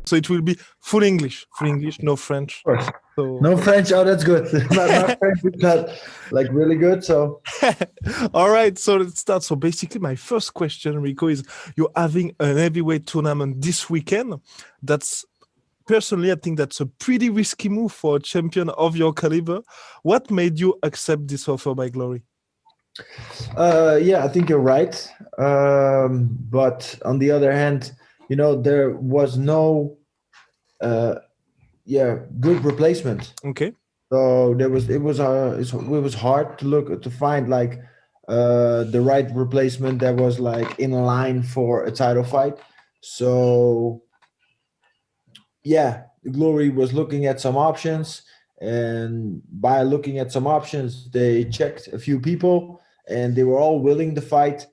So it will be full English, no French. Of course. So No French. Oh, that's good. My French is not like really good. So all right, so let's start. So basically, my first question, Rico, is you're having an heavyweight tournament this weekend. That's personally, I think that's a pretty risky move for a champion of your caliber. What made you accept this offer by Glory? yeah, I think you're right. But on the other hand, there was no uh, good replacement. Okay. So it was hard to find like the right replacement that was like in line for a title fight. So yeah, the Glory was looking at some options, and by looking at some options, they checked a few people, and they were all willing to fight.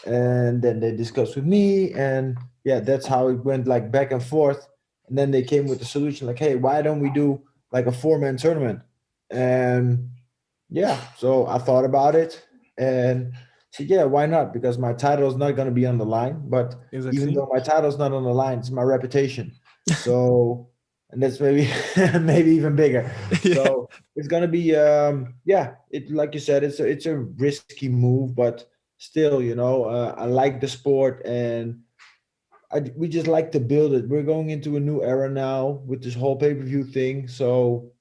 And then they discussed with me, and yeah, that's how it went like back and forth. And then they came with the solution, like, hey, why don't we do like a 4-man tournament? And yeah, so I thought about it and said, yeah, why not? Because my title is not going to be on the line, but even Exactly. though my title's not on the line, it's my reputation. So, and that's maybe maybe even bigger. Yeah. So it's gonna be it like you said, it's a risky move, but still, I like the sport, and we just like to build it. We're going into a new era now with this whole pay-per-view thing. So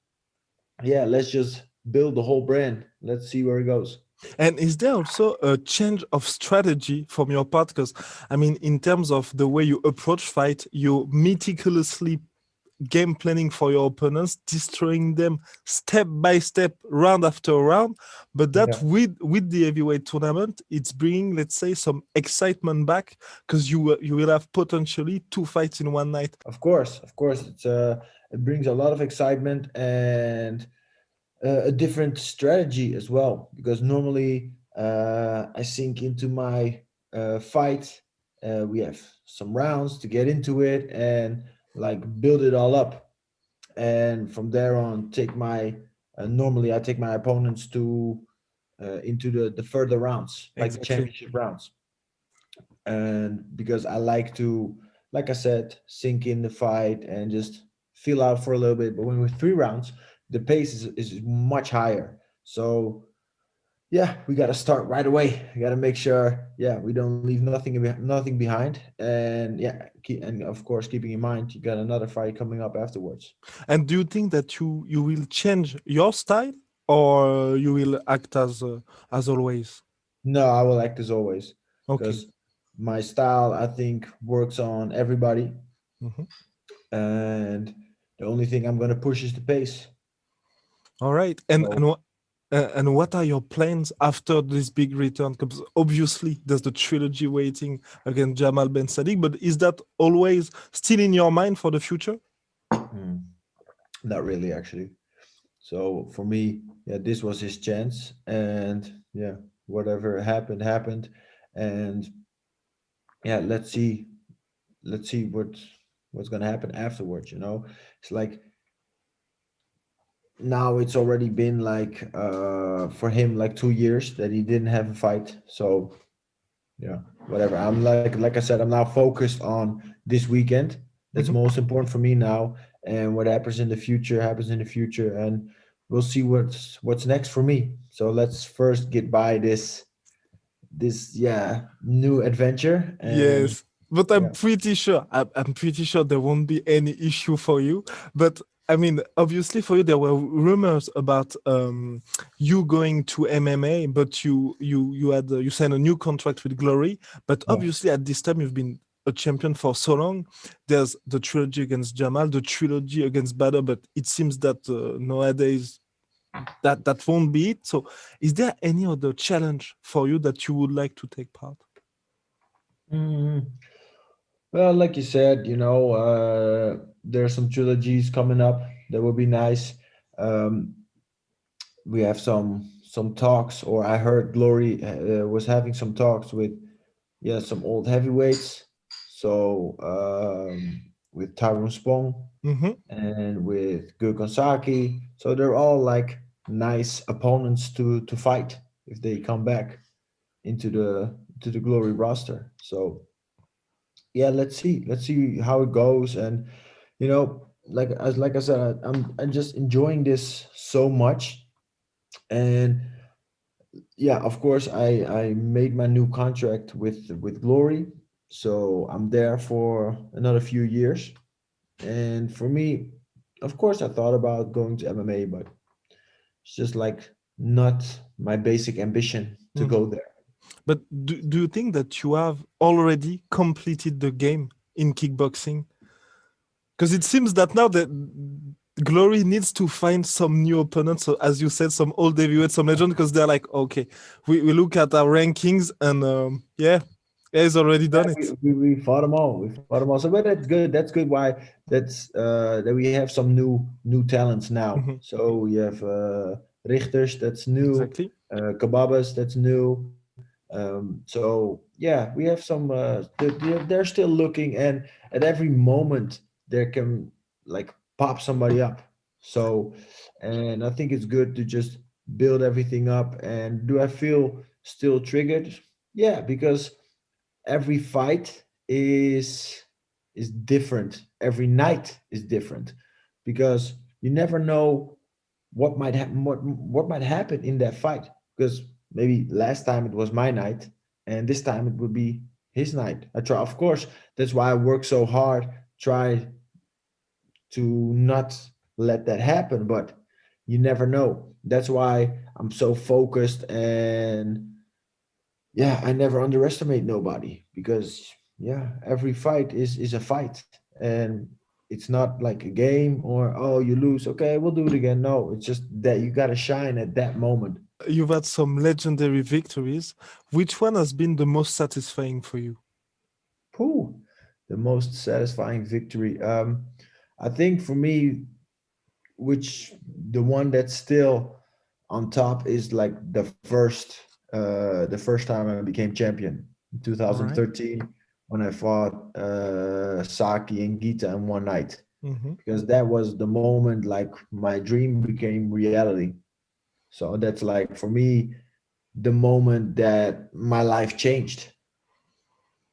yeah, let's just build the whole brand. Let's see where it goes. And is there also a change of strategy from your part? Because I mean, in terms of the way you approach fight, you meticulously game planning for your opponents, destroying them step by step, round after round. But that Yeah. with the heavyweight tournament, it's bringing, let's say, some excitement back because you will have potentially 2 fights in one night. Of course, it brings a lot of excitement and a different strategy as well. Because normally I sink into my fight. We have some rounds to get into it and like build it all up, and from there on, take my normally I take my opponents to into the further rounds, like the Exactly. championship rounds. And because I like to, like I said, sink in the fight and just feel out for a little bit. But when we're 3 rounds, the pace is much higher. So yeah, we got to start right away. We got to make sure, yeah, we don't leave nothing behind. And yeah, and of course, keeping in mind you got another fight coming up afterwards. And do you think that you will change your style or you will act as always? No, I will act as always, Okay. because my style, I think, works on everybody. Mhm. And the only thing I'm going to push is the pace. All right. So And what are your plans after this big return? Because obviously there's the trilogy waiting against Jamal Ben Sadiq, but is that always still in your mind for the future? mm, not really, actually. So for me, yeah, this was his chance, and yeah, whatever happened happened. And yeah, let's see what's going to happen afterwards. It's like now it's already been like for him like 2 years that he didn't have a fight. So yeah, whatever. I'm like I said, I'm now focused on this weekend. That's Mhm. most important for me now, and what happens in the future happens in the future, and we'll see what's next for me. So let's first get by this new adventure. And Yes, but yeah. I'm pretty sure there won't be any issue for you. But I mean, obviously for you, there were rumors about you going to MMA, but you signed a new contract with Glory. But Yeah. obviously at this time you've been a champion for so long. There's the trilogy against Jamal, the trilogy against Bader, but it seems that nowadays that won't be it. So, is there any other challenge for you that you would like to take part? Mm, well, like you said, there are some trilogies coming up that would be nice. Um, we have some talks, or I heard Glory was having some talks with, yeah, some old heavyweights. So with Tyrone Spong Mm-hmm. and with Gurkhan Saki. So they're all like nice opponents to fight if they come back into the Glory roster. So yeah, let's see how it goes. And You know, like I said, I'm just enjoying this so much. And yeah, of course, I made my new contract with Glory, so I'm there for another few years. And for me, of course, I thought about going to MMA, but it's just like not my basic ambition to Mhm. go there. But do you think that you have already completed the game in kickboxing? Because it seems that now that Glory needs to find some new opponents. So as you said, some old heavyweights, some legend, because they're like, okay, we look at our rankings and yeah, he's already Yeah, done it. we fought them all. We fought them all. So, but that's good. That's good. Why that we have some new talents now. Mhm. So we have Richters. That's new. Exactly. Kebabas. That's new. So yeah, we have some. They're still looking, and at every moment there can like pop somebody up. So, and I think it's good to just build everything up. And do I feel still triggered? Yeah, because every fight is different. Every night is different because you never know what might happen. What might happen in that fight? Because maybe last time it was my night, and this time it would be his night. I try, of course. That's why I work so hard. Try to not let that happen, but you never know. That's why I'm so focused and yeah, I never underestimate nobody because yeah, every fight is a fight, and it's not like a game or oh you lose, okay, we'll do it again. No, it's just that you got to shine at that moment. You've had some legendary victories. Which one has been the most satisfying for you? Whew, the most satisfying victory. I think for me, which the one that's still on top is like the first time I became champion in All right. 2013 when I fought Saki and Gita in one night Mm-hmm. because that was the moment like my dream became reality. So that's like for me the moment that my life changed,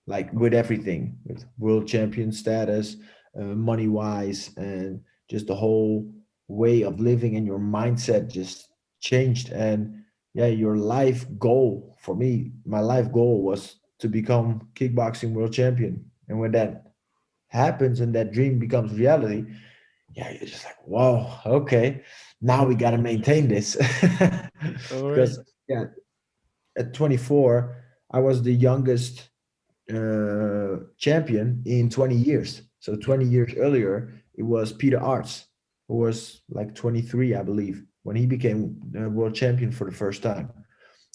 like with everything, with world champion status, money wise, and just the whole way of living and your mindset just changed. And yeah, your life goal for me, my life goal was to become kickboxing world champion. And when that happens and that dream becomes reality, yeah, you're just like, whoa, okay, now we got to maintain this. All right. Because yeah, at 24, I was the youngest champion in 20 years. So 20 years earlier, it was Peter Arts, who was like 23, I believe, when he became world champion for the first time.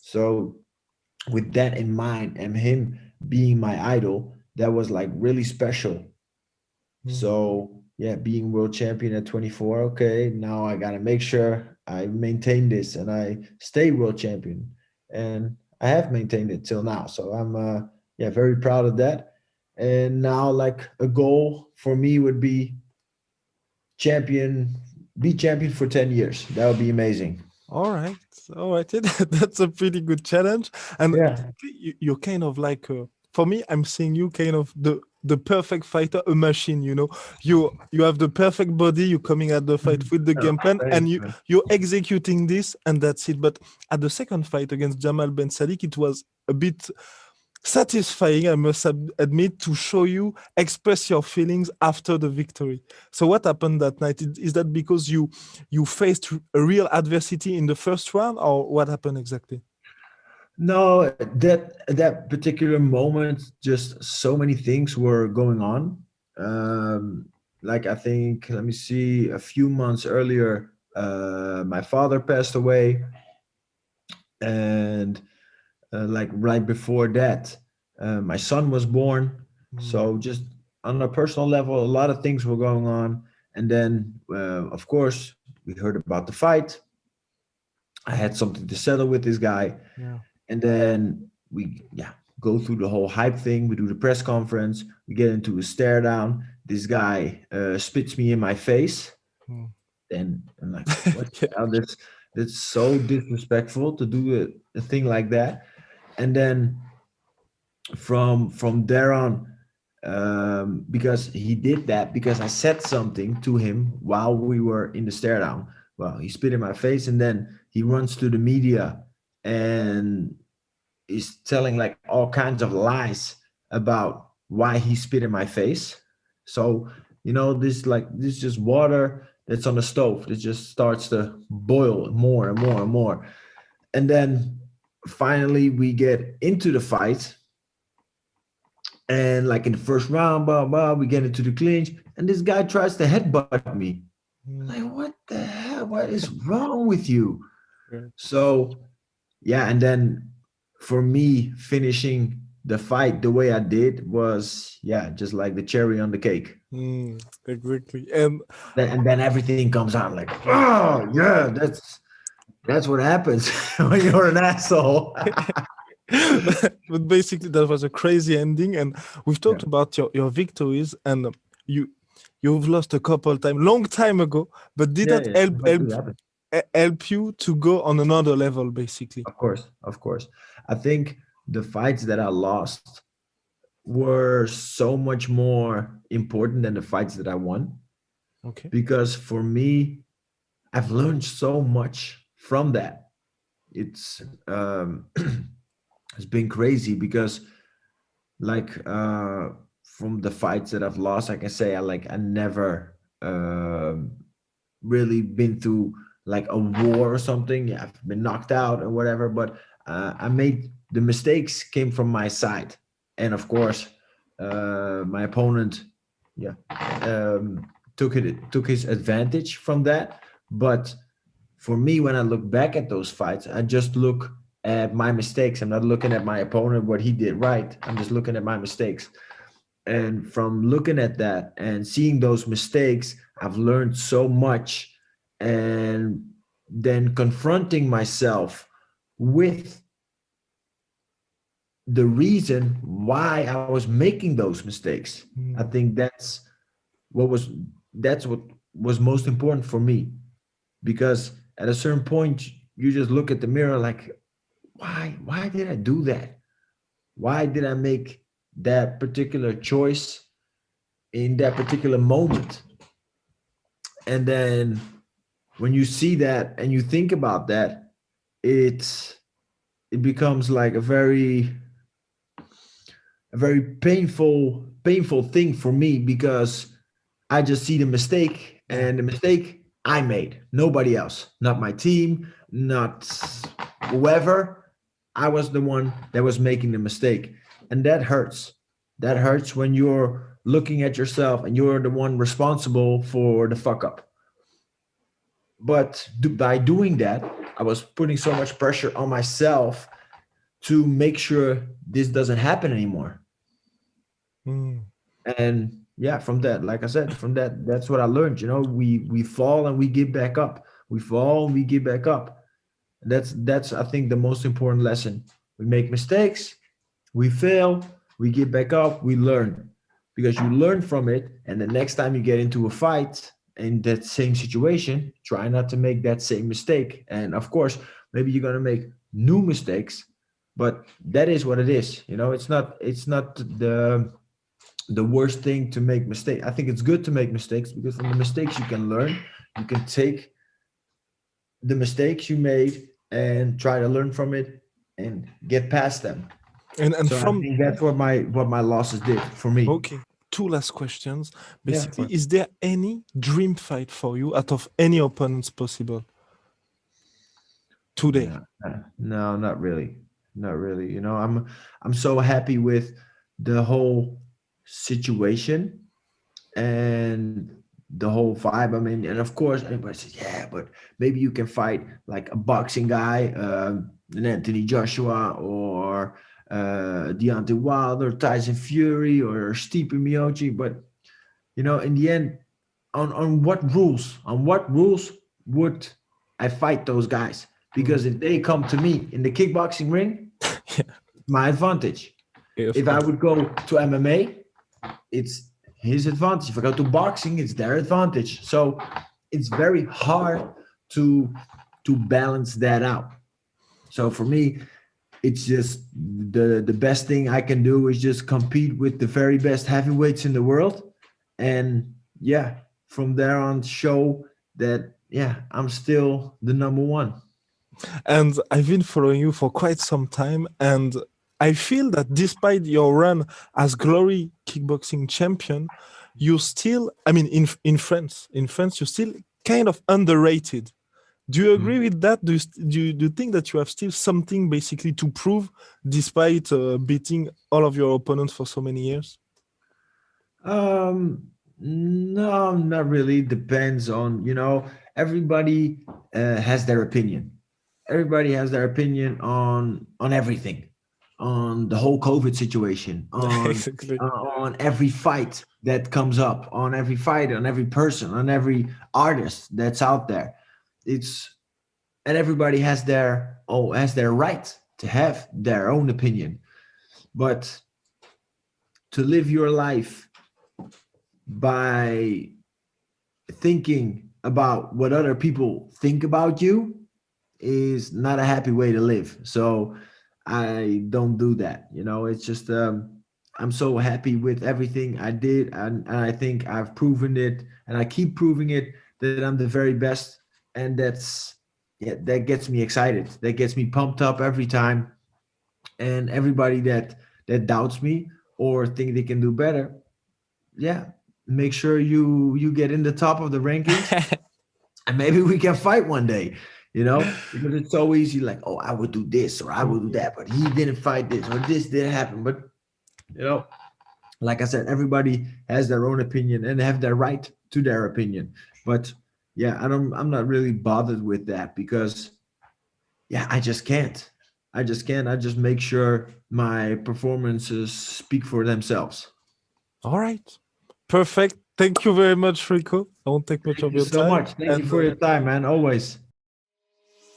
So with that in mind and him being my idol, that was like really special. Mhm. So yeah, being world champion at 24, okay, now I gotta make sure I maintain this and I stay world champion. And I have maintained it till now. So I'm yeah, very proud of that. And now like a goal for me would be champion, be champion for 10 years. That would be amazing. All right, all right. That's a pretty good challenge, and Yeah. basically you're kind of like for me. I'm seeing you kind of the perfect fighter, a machine. You know, you have the perfect body. You're coming at the fight with the Oh, game plan, and thanks, man. you're executing this, and that's it. But at the second fight against Jamal Ben Sadiq, it was a bit satisfying, I must admit, to show you express your feelings after the victory. So what happened that night? Is that because you faced a real adversity in the first round, or what happened exactly? No, that particular moment, just so many things were going on. Like I think, let me see, a few months earlier, my father passed away, and like right before that, my son was born. Mm, So just on a personal level, a lot of things were going on. And then, of course, we heard about the fight. I had something to settle with this guy. yeah. And then we yeah go through the whole hype thing. We do the press conference. We get into a stare down. This guy spits me in my face. Mm. And I'm like, what Yeah. the hell? That's so disrespectful to do a thing like that. And then from there on, because he did that because I said something to him while we were in the stare down. Well, he spit in my face, and then he runs to the media and is telling like all kinds of lies about why he spit in my face. So this just water that's on the stove that just starts to boil more and more and more, and then finally we get into the fight, and like in the first round, blah blah, we get into the clinch, and this guy tries to headbutt me. Like, what the hell? What is wrong with you? Yeah. So yeah, and then for me, finishing the fight the way I did was, yeah, just like the cherry on the cake. Exactly. And And then everything comes out like, oh yeah, that's what happens when you're an asshole. but basically that was a crazy ending, and we've Yeah, talked about your victories, and you you've lost a couple times long time ago, but did yeah, that yeah. help But it happens. help you to go on another level basically? Of course, of course. I think the fights that I lost were so much more important than the fights that I won, Okay. because for me, I've learned so much from that. It's it's been crazy because like from the fights that I've lost, I can say I never really been through like a war or something. Yeah, I've been knocked out or whatever, but I made the mistakes came from my side, and of course, my opponent, yeah, took his advantage from that. But for me, when I look back at those fights, I just look at my mistakes. I'm not looking at my opponent, what he did right. I'm just looking at my mistakes. And from looking at that and seeing those mistakes, I've learned so much. And then confronting myself with the reason why I was making those mistakes. I Mm. think what was that's what was most important for me, because at a certain point you just look at the mirror like, why did I do that? Why did I make that particular choice in that particular moment? And then when you see that and you think about that, it's it becomes like a very painful thing for me, because I just see the mistake, Yeah. and the mistake I made, nobody else, not my team, not whoever. I was the one that was making the mistake, and that hurts. That hurts when you're looking at yourself and you're the one responsible for the fuck up. But by doing that, I was putting so much pressure on myself to make sure this doesn't happen anymore. Mm. And yeah, from that, like I said, from that, that's what I learned. We fall and we get back up. We fall and we get back up. That's I think the most important lesson. We make mistakes, we fail, we get back up, we learn, because you learn from it, and the next time you get into a fight in that same situation, try not to make that same mistake. And of course, maybe you're gonna make new mistakes, but that is what it is. It's not the worst thing to make mistakes. I think it's good to make mistakes, because from the mistakes you can learn. You can take the mistakes you made and try to learn from it and get past them. And So I from think that's what my losses did for me. okay, two last questions. Yeah, Basically, fine. is there any dream fight for you out of any opponents possible today? No, no, not really, not really. I'm so happy with the whole situation and the whole vibe. I mean, and of course, everybody says, yeah, but maybe you can fight like a boxing guy, an Anthony Joshua, or Deontay Wilder, Tyson Fury, or Stipe Miocic. But in the end, on what rules would I fight those guys? Mm. Because if they come to me in the kickboxing ring, Yeah, my advantage. yeah, of If I course. would go to MMA, it's his advantage. If I go to boxing, it's their advantage. So it's very hard to balance that out. So for me, it's just the best thing I can do is just compete with the very best heavyweights in the world, and yeah, from there on show that yeah, I'm still the number one. And I've been following you for quite some time, and I feel that despite your run as Glory kickboxing champion, you still, I mean, in France, you're still kind of underrated. Do you agree with that? Do you think that you have still something basically to prove despite beating all of your opponents for so many years? No, not really. Depends on, everybody has their opinion. Everybody has their opinion on everything, on the whole COVID situation, Exactly. on every fight that comes up, on every fighter, on every person, on every artist that's out there. It's and everybody has their right to have their own opinion, but to live your life by thinking about what other people think about you is not a happy way to live. So I don't do that. It's just I'm so happy with everything I did, and I think I've proven it, and I keep proving it that I'm the very best, and that gets me excited. That gets me pumped up every time. And everybody that doubts me or think they can do better, yeah, make sure you get in the top of the rankings, and maybe we can fight one day, because it's so easy, like, oh, I would do this or I would do that, but he didn't fight this or this didn't happen. But you know like I said, everybody has their own opinion and have their right to their opinion. But yeah, I'm not really bothered with that, because yeah, I just make sure my performances speak for themselves. All right. Perfect. Thank you very much, Rico. I won't take much Thank of you your so time. much. Thank you And for your time, man, always.